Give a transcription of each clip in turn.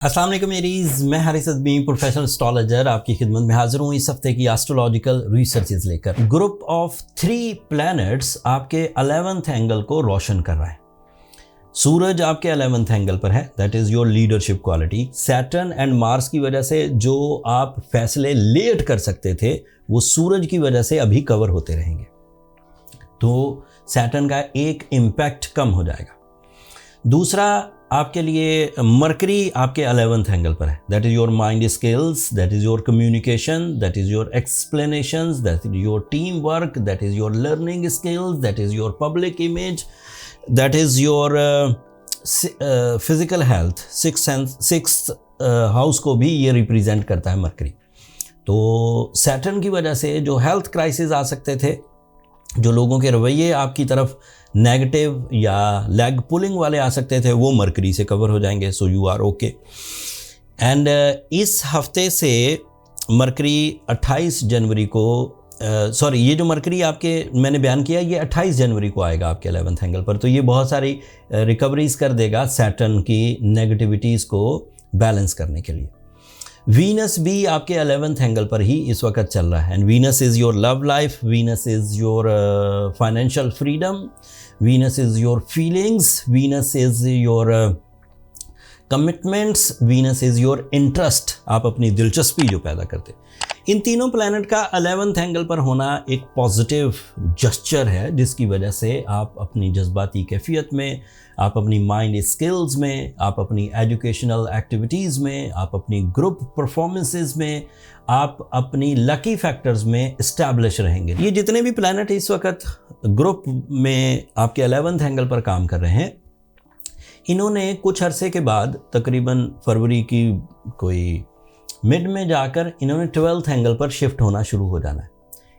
अस्सलाम वालेकुम मेरीज, मैं हारिस अज़मी प्रोफेशनल एस्ट्रोलॉजर आपकी खिदमत में हाजिर हूँ इस हफ्ते की एस्ट्रोलॉजिकल रिसर्चेज लेकर। ग्रुप ऑफ 3 प्लैनेट्स आपके 11th एंगल को रोशन कर रहा है। सूरज आपके 11th एंगल पर है, that is your leadership quality. Saturn and Mars की वजह से जो आप फैसले लेट कर सकते थे वो सूरज की वजह से अभी कवर होते रहेंगे, तो सैटर्न का एक इम्पैक्ट कम हो जाएगा। दूसरा, आपके लिए मरकरी आपके 11th एंगल पर है, that is your mind skills, that is your communication, that is your explanations, that is your team work, that is your learning skills, that is your public image, that is your physical health. Sixth house को भी ये represent करता है mercury. तो Saturn की वजह से जो हेल्थ क्राइसिस आ सकते थे, जो लोगों के रवैये आपकी तरफ नेगेटिव या लेग पुलिंग वाले आ सकते थे, वो मरकरी से कवर हो जाएंगे। So you are okay. And इस हफ्ते से मरकरी 28 जनवरी को ये जो मरकरी आपके मैंने बयान किया ये 28 जनवरी को आएगा आपके 11th एंगल पर, तो ये बहुत सारी रिकवरीज कर देगा सैटर्न की नेगेटिविटीज़ को बैलेंस करने के लिए। वीनस भी आपके 11th एंगल पर ही इस वक्त चल रहा है, and Venus is your love life, Venus is your financial freedom, Venus is your feelings, Venus is your commitments, Venus is your interest, आप अपनी दिलचस्पी जो पैदा करते। इन तीनों प्लैनेट का 11th एंगल पर होना एक पॉजिटिव जस्चर है, जिसकी वजह से आप अपनी जज्बाती कैफियत में, आप अपनी माइंड स्किल्स में, आप अपनी एजुकेशनल एक्टिविटीज़ में, आप अपनी ग्रुप परफॉर्मेंसेस में, आप अपनी लकी फैक्टर्स में इस्टेब्लिश रहेंगे। ये जितने भी प्लैनेट इस वक्त ग्रुप में आपके 11th एंगल पर काम कर रहे हैं, इन्होंने कुछ अरसे के बाद तकरीबन फरवरी की कोई मिड में जाकर इन्होंने 12th एंगल पर शिफ्ट होना शुरू हो जाना है।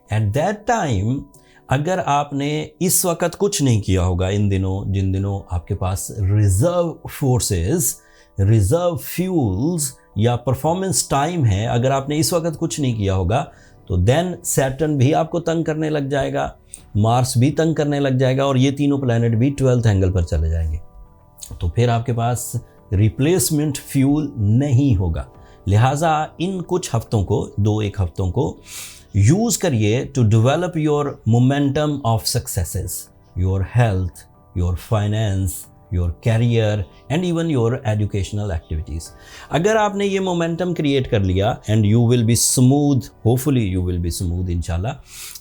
एट दैट टाइम अगर आपने इस वक्त कुछ नहीं किया होगा, इन दिनों जिन दिनों आपके पास रिजर्व फोर्सेस, रिजर्व फ्यूल्स या परफॉर्मेंस टाइम है, अगर आपने इस वक्त कुछ नहीं किया होगा तो देन सैटर्न भी आपको तंग करने लग जाएगा, मार्स भी तंग करने लग जाएगा, और ये तीनों प्लैनेट भी 12th एंगल पर चले जाएंगे। तो फिर आपके पास रिप्लेसमेंट फ्यूल नहीं होगा। लिहाजा इन कुछ हफ्तों को, 2-1 हफ्तों को यूज़ करिए to develop your momentum of successes, your health, your finance, your career and even your educational activities. अगर आपने ये मोमेंटम क्रिएट कर लिया and you will be smooth, hopefully you will be smooth इंशाल्लाह,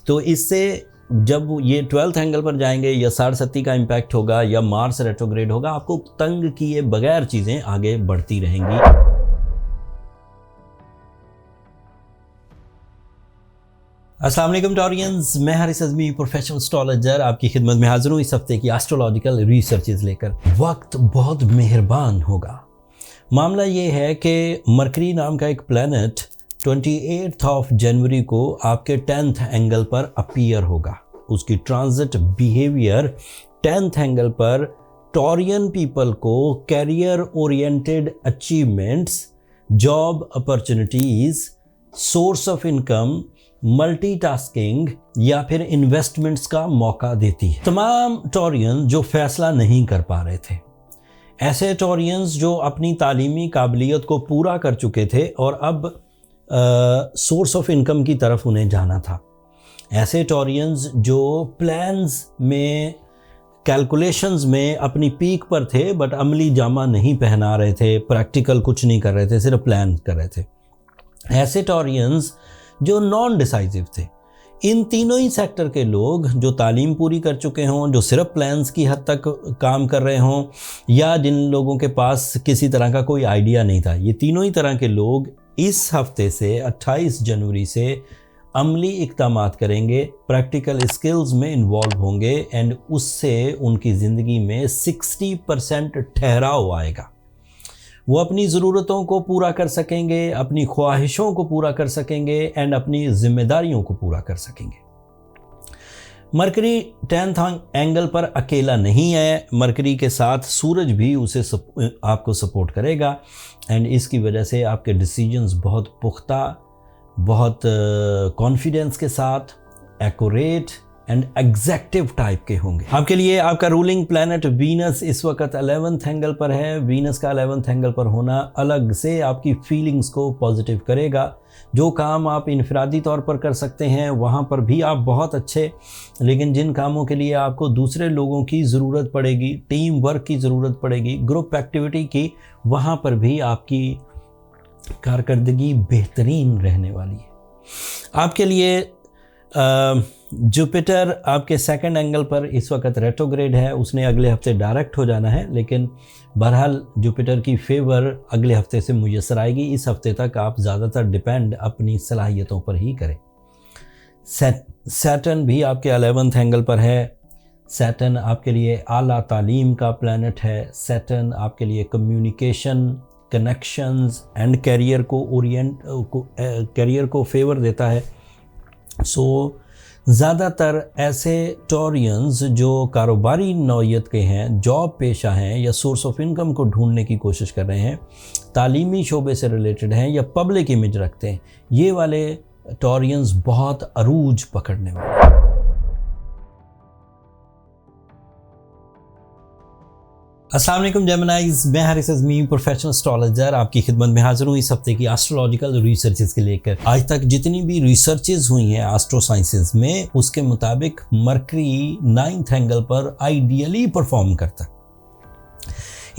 तो इससे जब ये 12th एंगल पर जाएंगे या 60 का इम्पैक्ट होगा या मार्स रेट्रोग्रेड होगा, आपको तंग किए बगैर चीज़ें आगे बढ़ती रहेंगी। अस्सलाम वालेकुम टॉरियंस, मैं हारिस अज़मी प्रोफेशनल एस्ट्रोलॉजर आपकी खिदमत में हाजिर हूँ इस हफ्ते की एस्ट्रोलॉजिकल रिसर्चेज लेकर। वक्त बहुत मेहरबान होगा। मामला ये है कि मरकरी नाम का एक प्लैनेट 28 जनवरी को आपके 10th एंगल पर अपीयर होगा। उसकी ट्रांजिट बिहेवियर 10th एंगल पर टॉरियन पीपल को career oriented achievements, job opportunities, source of income, multitasking या फिर इन्वेस्टमेंट्स का मौका देती है। तमाम टॉरियन जो फैसला नहीं कर पा रहे थे, ऐसे टॉरियंस जो अपनी तालीमी काबिलियत को पूरा कर चुके थे और अब सोर्स ऑफ इनकम की तरफ उन्हें जाना था, ऐसे टॉरियंस जो प्लान्स में, कैलकुलेशंस में अपनी पीक पर थे बट अमली जामा नहीं पहना रहे थे, प्रैक्टिकल कुछ नहीं कर रहे थे, सिर्फ प्लान कर रहे थे, ऐसे टॉरियंस जो नॉन डिसाइसिव थे। इन तीनों ही सेक्टर के लोग जो तालीम पूरी कर चुके हों, जो सिर्फ प्लान्स की हद तक काम कर रहे हों, या जिन लोगों के पास किसी तरह का कोई आइडिया नहीं था, ये तीनों ही तरह के लोग इस हफ्ते से 28 जनवरी से अमली इक़दामात करेंगे, प्रैक्टिकल स्किल्स में इन्वॉल्व होंगे, एंड उससे उनकी ज़िंदगी में 60% ठहराव आएगा। वो अपनी ज़रूरतों को पूरा कर सकेंगे, अपनी ख्वाहिशों को पूरा कर सकेंगे एंड अपनी जिम्मेदारियों को पूरा कर सकेंगे। मरकरी 10th एंगल पर अकेला नहीं है, मरकरी के साथ सूरज भी उसे आपको सपोर्ट करेगा, एंड इसकी वजह से आपके डिसीजंस बहुत पुख्ता, बहुत कॉन्फिडेंस के साथ, एक्यूरेट एंड एग्जैक्टिव टाइप के होंगे। आपके लिए आपका रूलिंग प्लैनेट वीनस इस वक्त 11th एंगल पर है। वीनस का 11th एंगल पर होना अलग से आपकी फीलिंग्स को पॉजिटिव करेगा। जो काम आप इनफरादी तौर पर कर सकते हैं वहाँ पर भी आप बहुत अच्छे, लेकिन जिन कामों के लिए आपको दूसरे लोगों की ज़रूरत पड़ेगी, टीम वर्क की ज़रूरत पड़ेगी, ग्रुप एक्टिविटी की, वहाँ पर भी आपकी कारकर्दगी बेहतरीन रहने वाली है। आपके लिए जुपिटर आपके 2nd एंगल पर इस वक्त रेट्रोग्रेड है। उसने अगले हफ्ते डायरेक्ट हो जाना है, लेकिन बहरहाल जुपिटर की फेवर अगले हफ्ते से मुयसर आएगी। इस हफ्ते तक आप ज़्यादातर डिपेंड अपनी सलाहियतों पर ही करें। सैटर्न भी आपके 11th एंगल पर है। सैटर्न आपके लिए आला तालीम का प्लैनेट है। सैटर्न आपके लिए कम्युनिकेशन, कनेक्शंस एंड कैरियर को फेवर देता है। ज़्यादातर ऐसे टॉरियंस जो कारोबारी नौयत के हैं, जॉब पेशा हैं या सोर्स ऑफ इनकम को ढूंढने की कोशिश कर रहे हैं, तालीमी शोबे से रिलेटेड हैं या पब्लिक इमेज रखते हैं, ये वाले टॉरियंस बहुत अरूज पकड़ने वाले हैं। अस्सलाम वालेकुम जेमिनाइज, मैं हारिस अज़मी प्रोफेशनल एस्ट्रोलॉजर आपकी खिदमत में हाजिर हूँ इस हफ्ते की एस्ट्रोलॉजिकल रिसर्चेस के लेकर। आज तक जितनी भी रिसर्चेस हुई हैं एस्ट्रो साइंसेस में, उसके मुताबिक मरकरी 9th एंगल पर आइडियली परफॉर्म करता है।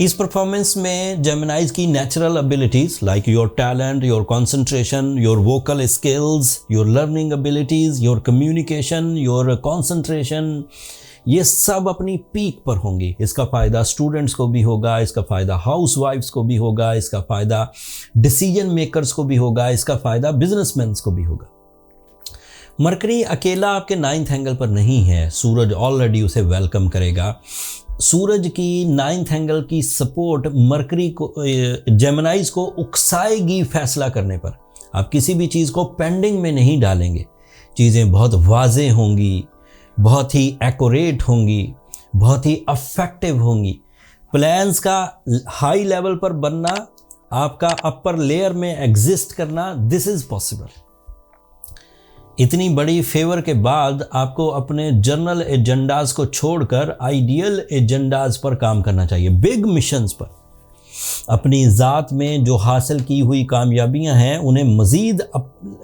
इस परफॉर्मेंस में जेमिनाइज की natural abilities like your talent, your concentration, your vocal skills, your learning abilities, your communication, your concentration, ये सब अपनी पीक पर होंगी। इसका फ़ायदा स्टूडेंट्स को भी होगा, इसका फ़ायदा हाउस वाइफ्स को भी होगा, इसका फ़ायदा डिसीजन मेकर्स को भी होगा, इसका फ़ायदा बिजनेसमैन को भी होगा। मरकरी अकेला आपके 9th एंगल पर नहीं है, सूरज ऑलरेडी उसे वेलकम करेगा। सूरज की 9th एंगल की सपोर्ट मरकरी को, जेमिनाइज को उकसाएगी फैसला करने पर। आप किसी भी चीज़ को पेंडिंग में नहीं डालेंगे, चीज़ें बहुत वाज़े होंगी, बहुत ही एक्यूरेट होंगी, बहुत ही अफेक्टिव होंगी। प्लान्स का हाई लेवल पर बनना, आपका अपर लेयर में एग्जिस्ट करना, दिस इज़ पॉसिबल। इतनी बड़ी फेवर के बाद आपको अपने जर्नल एजेंडाज को छोड़कर आइडियल एजेंडाज पर काम करना चाहिए, बिग मिशंस पर। अपनी ज़ात में जो हासिल की हुई कामयाबियां हैं उन्हें मज़ीद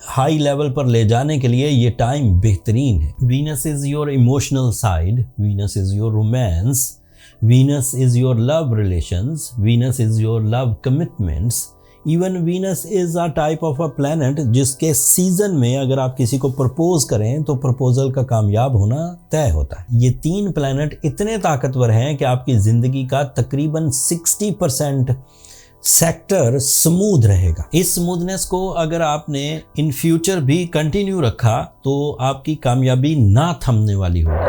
हाई लेवल पर ले जाने के लिए ये टाइम बेहतरीन है। Venus is your emotional side, Venus is your romance, Venus is your love relations, Venus is your love commitments. Even Venus is a type of a planet जिसके सीज़न में अगर आप किसी को प्रपोज करें तो प्रपोजल का कामयाब होना तय होता है। ये 3 प्लैनेट इतने ताकतवर हैं कि आपकी ज़िंदगी का तकरीबन 60% सेक्टर स्मूथ रहेगा। इस स्मूथनेस को अगर आपने इन फ्यूचर भी कंटिन्यू रखा तो आपकी कामयाबी ना थमने वाली होगी।